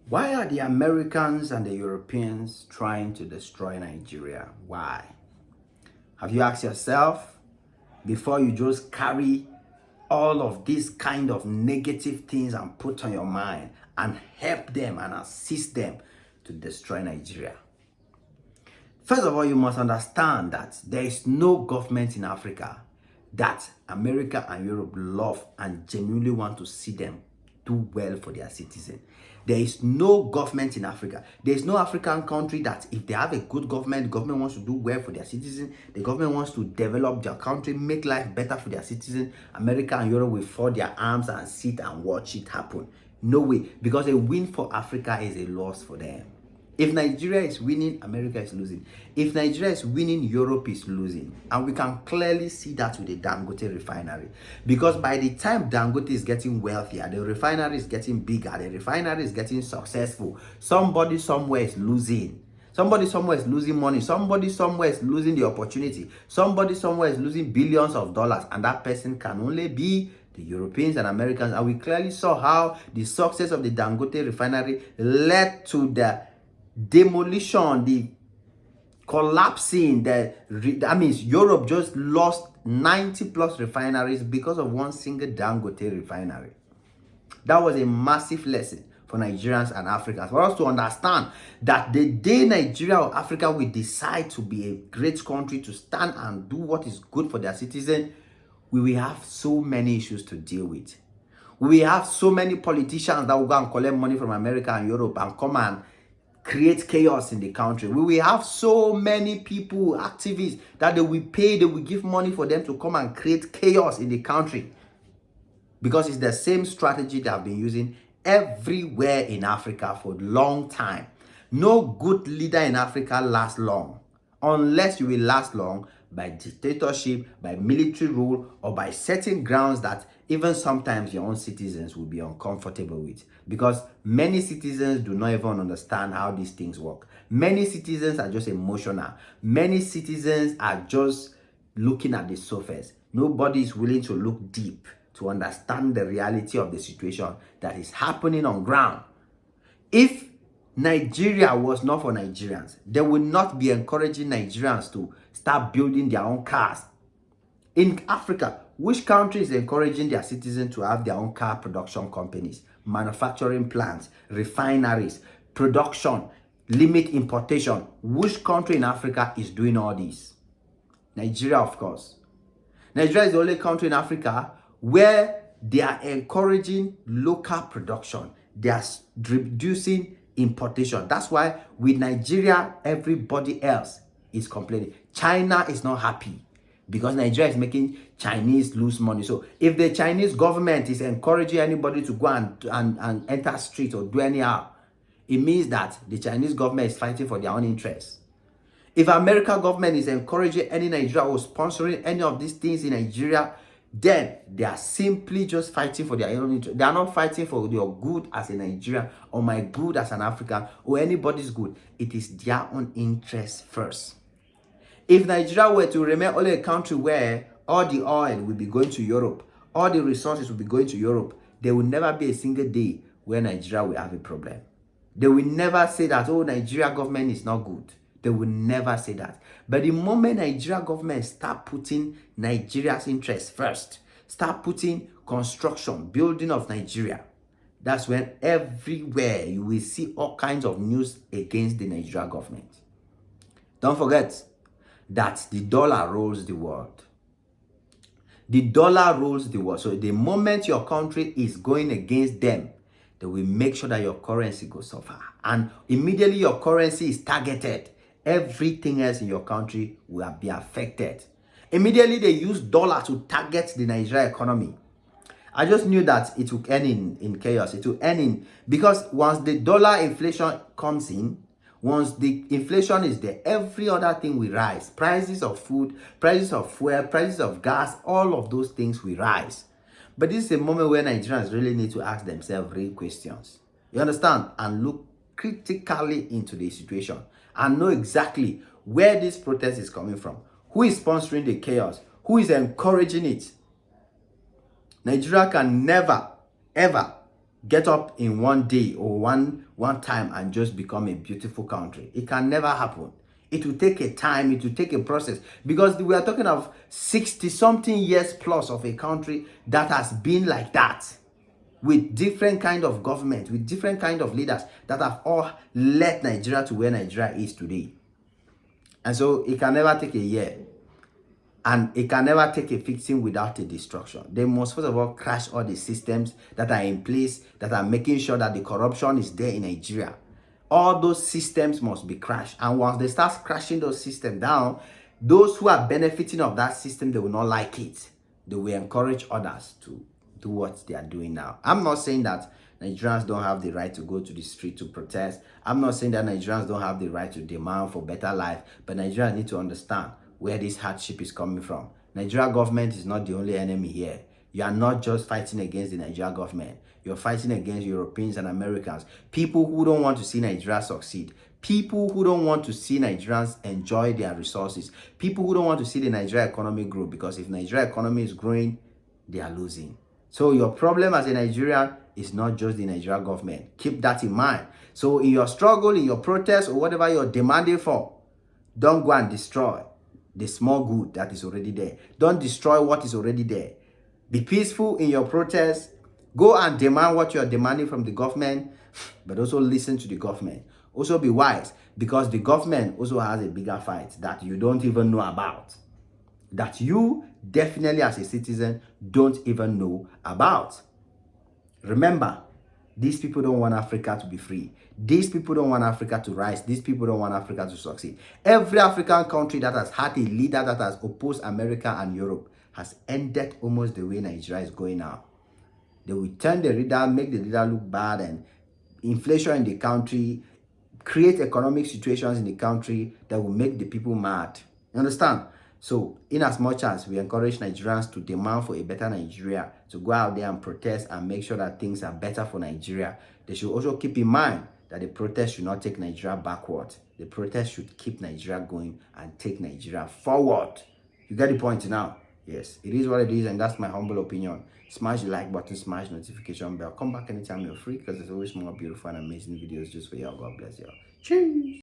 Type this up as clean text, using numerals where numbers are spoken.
Why are the Americans and the Europeans trying to destroy Nigeria? Why? Have you asked yourself before you just carry all of these kind of negative things and put on your mind and help them and assist them to destroy Nigeria? First of all, you must understand that there is no government in Africa that America and Europe love and genuinely want to see them do well for their citizens. There is no government in Africa. There is no African country that if they have a good government, the government wants to do well for their citizens, the government wants to develop their country, make life better for their citizens, America and Europe will fold their arms and sit and watch it happen. No way, because a win for Africa is a loss for them. If Nigeria is winning, America is losing. If Nigeria is winning, Europe is losing. And we can clearly see that with the Dangote refinery. Because by the time Dangote is getting wealthier, the refinery is getting bigger, the refinery is getting successful, somebody somewhere is losing. Somebody somewhere is losing money. Somebody somewhere is losing the opportunity. Somebody somewhere is losing billions of dollars. And that person can only be the Europeans and Americans. And we clearly saw how the success of the Dangote refinery led to the demolition, the collapsing, that means Europe just lost 90 plus refineries because of one single Dangote refinery. That was a massive lesson for Nigerians and Africans, for us to understand that the day Nigeria or Africa will decide to be a great country, to stand and do what is good for their citizens, we will have so many issues to deal with. We will have so many politicians that will go and collect money from America and Europe and come and create chaos in the country. We will have so many people, activists, that they will pay, they will give money for them to come and create chaos in the country. Because it's the same strategy they have been using everywhere in Africa for a long time. No good leader in Africa lasts long, unless you will last long by dictatorship, by military rule, or by setting grounds that even sometimes your own citizens will be uncomfortable with. Because many citizens do not even understand how these things work. Many citizens are just emotional. Many citizens are just looking at the surface. Nobody is willing to look deep to understand the reality of the situation that is happening on ground. If Nigeria was not for Nigerians, they would not be encouraging Nigerians to start building their own cars. In Africa, which country is encouraging their citizens to have their own car production companies, manufacturing plants, refineries, production, limit importation? Which country in Africa is doing all this? Nigeria, of course. Nigeria is the only country in Africa where they are encouraging local production. They are reducing importation. That's why with Nigeria, everybody else is complaining. China is not happy because Nigeria is making Chinese lose money. So if the Chinese government is encouraging anybody to go and enter street or do anyhow, it means that the Chinese government is fighting for their own interests. If American government is encouraging any Nigeria or sponsoring any of these things in Nigeria, then they are simply just fighting for their own interest. They are not fighting for your good as a Nigerian or my good as an African or anybody's good. It is their own interest first. If Nigeria were to remain only a country where all the oil will be going to Europe, all the resources will be going to Europe, there will never be a single day where Nigeria will have a problem. They will never say that, oh, Nigeria government is not good. They will never say that. But the moment Nigeria government start putting Nigeria's interests first, start putting construction, building of Nigeria, that's when everywhere you will see all kinds of news against the Nigeria government. Don't forget that the dollar rules the world. The dollar rules the world. So the moment your country is going against them, they will make sure that your currency goes suffer. And immediately your currency is targeted, everything else in your country will be affected. Immediately they use dollar to target the Nigeria economy. I just knew that it would end in chaos. It will end in, because once the dollar inflation comes in, once the inflation is there, every other thing will rise. Prices of food, prices of fuel, prices of gas, all of those things will rise. But this is a moment where Nigerians really need to ask themselves real questions. You understand? And look critically into the situation and know exactly where this protest is coming from. Who is sponsoring the chaos? Who is encouraging it? Nigeria can never, ever get up in one day or one time and just become a beautiful country. It can never happen. It will take a time, it will take a process, because we are talking of 60 something years plus of a country that has been like that, with different kind of government, with different kind of leaders that have all led Nigeria to where Nigeria is today. And so it can never take a year, and it can never take a fixing without a destruction. They must first of all crash all the systems that are in place that are making sure that the corruption is there in Nigeria. All those systems must be crashed. And once they start crashing those systems down, those who are benefiting of that system, they will not like it. They will encourage others to do what they are doing now. I'm not saying that Nigerians don't have the right to go to the street to protest. I'm not saying that Nigerians don't have the right to demand for better life. But Nigerians need to understand where this hardship is coming from. Nigeria government is not the only enemy here. You are not just fighting against the Nigeria government. You're fighting against Europeans and Americans. People who don't want to see Nigeria succeed. People who don't want to see Nigerians enjoy their resources. People who don't want to see the Nigeria economy grow. Because if Nigeria economy is growing, they are losing. So your problem as a Nigerian is not just the Nigeria government. Keep that in mind. So in your struggle, in your protest, or whatever you're demanding for, don't go and destroy the small good that is already there. Don't destroy what is already there. Be peaceful in your protest. Go and demand what you're demanding from the government, but also listen to the government. Also be wise, because the government also has a bigger fight that you don't even know about. That you definitely as a citizen don't even know about. Remember, these people don't want Africa to be free. These people don't want Africa to rise. These people don't want Africa to succeed. Every African country that has had a leader that has opposed America and Europe has ended almost the way Nigeria is going now. They will turn the leader, make the leader look bad, and inflation in the country, create economic situations in the country that will make the people mad. You understand? So, in as much as we encourage Nigerians to demand for a better Nigeria, to go out there and protest and make sure that things are better for Nigeria, they should also keep in mind that the protest should not take Nigeria backward. The protest should keep Nigeria going and take Nigeria forward. You get the point now? Yes, it is what it is, and that's my humble opinion. Smash the like button, smash the notification bell. Come back anytime you're free, because there's always more beautiful and amazing videos just for y'all. God bless y'all. Cheers.